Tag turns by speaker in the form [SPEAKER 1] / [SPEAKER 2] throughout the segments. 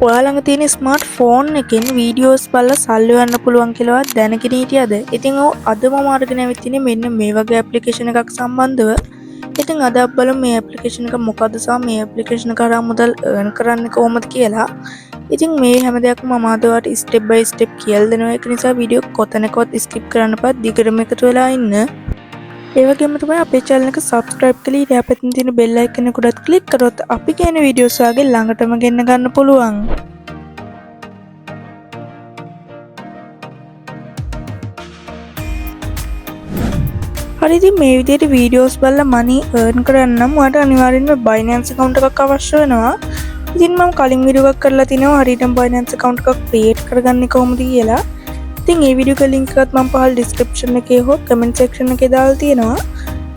[SPEAKER 1] ඔයාලඟ තියෙන smart phone එකෙන් videos බලලා සල්ලි ගන්න පුළුවන් කියලාවත් දැනගෙන හිටියද? ඉතින් ඔව් අද මම අරගෙන ආවෙත් ඉන්නේ මෙන්න මේ වගේ ඇප්ලිකේෂන් එකක් සම්බන්ධව. ඉතින් අද අපි බලමු මේ ඇප්ලිකේෂන් එක මොකද්ද සහ මේ ඇප්ලිකේෂන් එක කරා මුදල් earn කරන්නේ කොහොමද කියලා. ඉතින් මේ හැම දෙයක්ම මම අද ඔයාලට step by step කියලා දෙනවා. ඒක නිසා වීඩියෝ කොතැනකවත් skip කරන්න එපා. දිගටම එකතු වෙලා ඉන්න. ඒ වගේම තමයි අපේ channel එක subscribe කරලා ඉතින් අපිට තියෙන bell icon එක උඩත් click කරොත් අපි කියන වීඩියෝස් වගේ ළඟටම ගෙන්න ගන්න පුළුවන්. හරි ඉතින් මේ විදිහට වීඩියෝස් බලලා money earn කරන්න නම් ඔයාලට අනිවාර්යෙන්ම Binance account එකක් අවශ්‍ය වෙනවා. ඉතින් මම කලින් වීඩියෝ එකක් කරලා තිනවා හරියටම Binance account එකක් create කරගන්නේ කොහොමද කියලා. ඉතින් මේ වීඩියෝ එකේ link එකත් මම පහළ description එකේ හෝ comment section එකේ දාලා තියෙනවා.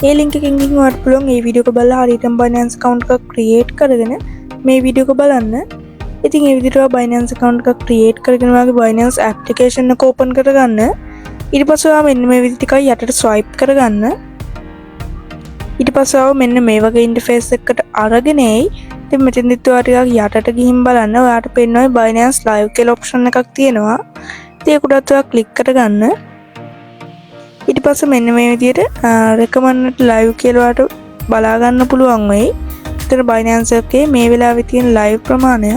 [SPEAKER 1] ඒ link එකෙන් ගිහින් ඔයාලට පුළුවන් මේ වීඩියෝ එක බලලා හරියටම Binance account එකක් create කරගෙන මේ වීඩියෝ එක බලන්න. ඉතින් මේ විදිහට Binance account එකක් create කරගෙන ඔයාගේ Binance application එක open කරගන්න. ඊට පස්සේ ඔයා මෙන්න මේ විදිහට ටිකක් යටට swipe කරගන්න. ඊට පස්සේ ඔයා මෙන්න මේ වගේ interface එකකට අරගෙන එයි. ඉතින් මෙතෙන්දිත් ඔයා ටිකක් යටට ගිහින් බලන්න. ඔයාට පේනවා Binance Live කියලා option එකක් තියෙනවා. ඉතින් ඒක උඩට ඔයා click කරගන්න. ඊට පස්සේ මෙන්න මේ විදිහට recommended live කියලා ඔයාට බලා ගන්න පුළුවන් වෙයි. එතන Binance එකේ මේ වෙලාවේ තියෙන live ප්‍රමාණය.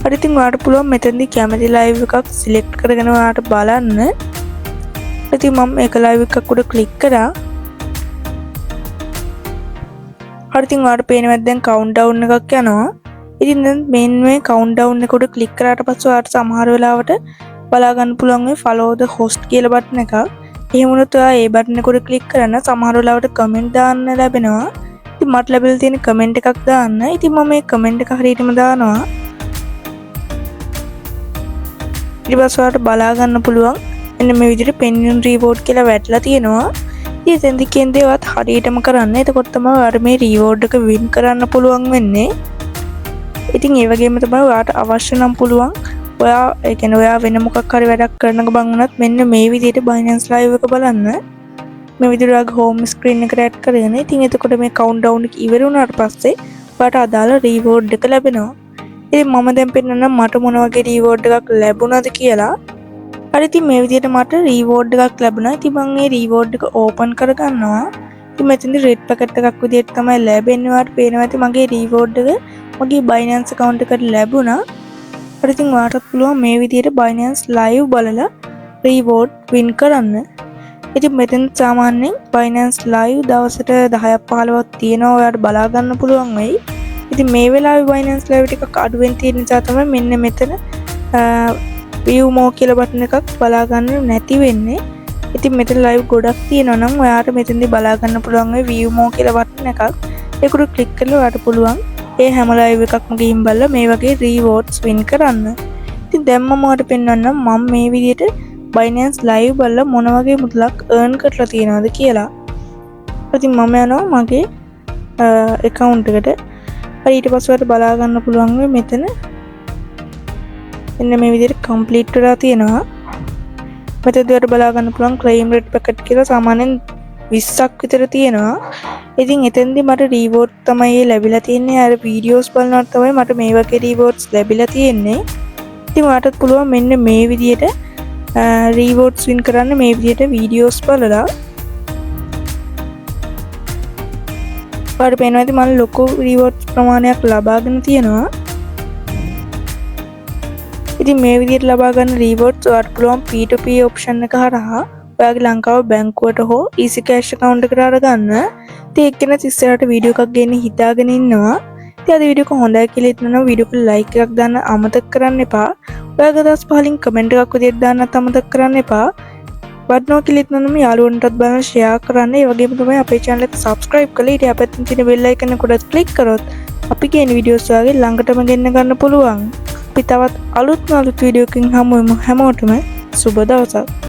[SPEAKER 1] හරි ඉතින් ඔයාට පුළුවන් මෙතෙන්දී කැමති live එකක් select කරගෙන ඔයාට බලන්න. ඉතින් මම ඒක live එකක් උඩ click කරා. හරි ඉතින් ඔයාට පේනවා දැන් countdown එකක් යනවා. ඉතින් දැන් මේ countdown එක උඩ click කරාට පස්සේ ඔයාට සමහර වෙලාවට බලා ගන්න පුළුවන් මේ follow the host කියලා බටන් එකක්. එහෙම වුණොත් ඔයා ඒ බටන් එක උඩ click කරන්න සමහර වෙලාවට comment දාන්න ලැබෙනවා. ඉතින් මට ලැබිලා තියෙන comment එකක් දාන්න. ඉතින් මම මේ comment එක හරියටම දානවා. ඊට පස්සේ ඔයාලට බලා ගන්න පුළුවන් එන්න මේ විදිහට pension reward කියලා වැටලා තියෙනවා. ඉතින් එතෙන්දි කියන්නේ ඔයත් හරියටම කරන්න. එතකොට තමයි ඔයාලට මේ reward එක win කරන්න පුළුවන් වෙන්නේ. ඉතින් ඒ වගේම තමයි ඔයාලට අවශ්‍ය නම් පුළුවන් ඔයා ඒ කියන්නේ ඔයා වෙන මොකක් හරි වැඩක් කරන ගමන් වුණත් මෙන්න මේ විදිහට Binance Live එක බලන්න. මේ විදිහට ඔයාගේ home screen එකට add කරගෙන ඉතින් එතකොට මේ countdown එක ඉවර වුණාට පස්සේ ඔයාට අදාළ reward එක ලැබෙනවා. ඉතින් මම දැන් පෙන්නන්නම් මට මොන වගේ reward එකක් ලැබුණාද කියලා. හරි ඉතින් මේ විදිහට මට reward එකක් ලැබුණා. ඉතින් මම මේ reward එක open කරගන්නවා. ඉතින් මෙතනදී red packet එකක් විදිහට තමයි ලැබෙන්නේ. ඔයාලට පේනවා ඇති මගේ reward එක මගේ Binance account එකට ලැබුණා. හරි ඉතින් ඔයාලට පුළුවන් මේ විදිහට Binance Live බලලා reward win කරන්න. ඉතින් මෙතන සාමාන්‍යයෙන් Binance Live දවසට 10ක් 15ක් තියෙනවා. ඔයාලට බලා ගන්න පුළුවන් වෙයි. ඉතින් මේ වෙලාවේ Binance Live ටිකක් අඩුවෙන් තියෙන නිසා තමයි මෙන්න මෙතන view more කියලා බටන් එකක් බලා ගන්න නැති වෙන්නේ. ඉතින් මෙතන live ගොඩක් තියෙනවා නම් ඔයාට මෙතනදී බලා ගන්න පුළුවන් වෙයි view more කියලා බටන් එකක්. ඒක උඩ click කරලා ඔයාට පුළුවන් ඒ හැම live එකක්ම ගිහින් බලලා මේ වගේ rewards win කරන්න. ඉතින් දැන් මම ඔයාලට පෙන්වන්නම් මම මේ විදිහට Binance Live බලලා මොන වගේ මුදලක් earn කරලා තියෙනවද කියලා. ඉතින් මම යනවා මගේ account එකට. හරි ඊට පස්සේ ඔයාලට බලා ගන්න පුළුවන් වෙයි මෙතන එන්න මේ විදිහට complete වෙලා තියෙනවා. මෙතනදී ඔයාලට බලා ගන්න පුළුවන් claim red packet කියලා සාමාන්‍යයෙන් 20ක් විතර තියෙනවා. ඉතින් එතෙන්දී මට reward තමයි ලැබිලා තියෙන්නේ. අර videos බලනකොට තමයි මට මේ වගේ rewards ලැබිලා තියෙන්නේ. ඉතින් ඔයාලටත් පුළුවන් මෙන්න මේ විදිහට rewards win කරන්න මේ විදිහට videos බලලා. ඔයාලට පේනවා ඇති මම ලොකු rewards ප්‍රමාණයක් ලබාගෙන තියෙනවා. ඉතින් මේ විදිහට ලබා ගන්න rewards ඔයාලට පුළුවන් P2P option එක හරහා ඔයාගේ ලංකාව බැංකුවට හෝ easy cash account එකට අරගන්න. ඉතින් ඒක ගැන ඉස්සරහට වීඩියෝ එකක් ගෙන්න හිතාගෙන ඉන්නවා. ඉතින් අද වීඩියෝ එක හොඳයි කියලා හිතනවා වීඩියෝ එකට like එකක් දාන්න අමතක කරන්න එපා. ඔයාගේ අදහස් පහලින් comment එකක් විදිහට දාන්නත් අමතක කරන්න එපා. වඩනවා කියලා හිතනනම් යාළුවන්ටත් බලන්න share කරන්න. ඒ වගේම තමයි අපේ channel එක subscribe කරලා ඊට අපිට තියෙන bell icon එක උඩ click කරොත් අපි කියන වීඩියෝස් වගේ ළඟටම ගෙන්න ගන්න පුළුවන්. අපි තවත් අලුත් වීඩියෝ එකකින් හමු වෙමු. හැමෝටම සුබ දවසක්.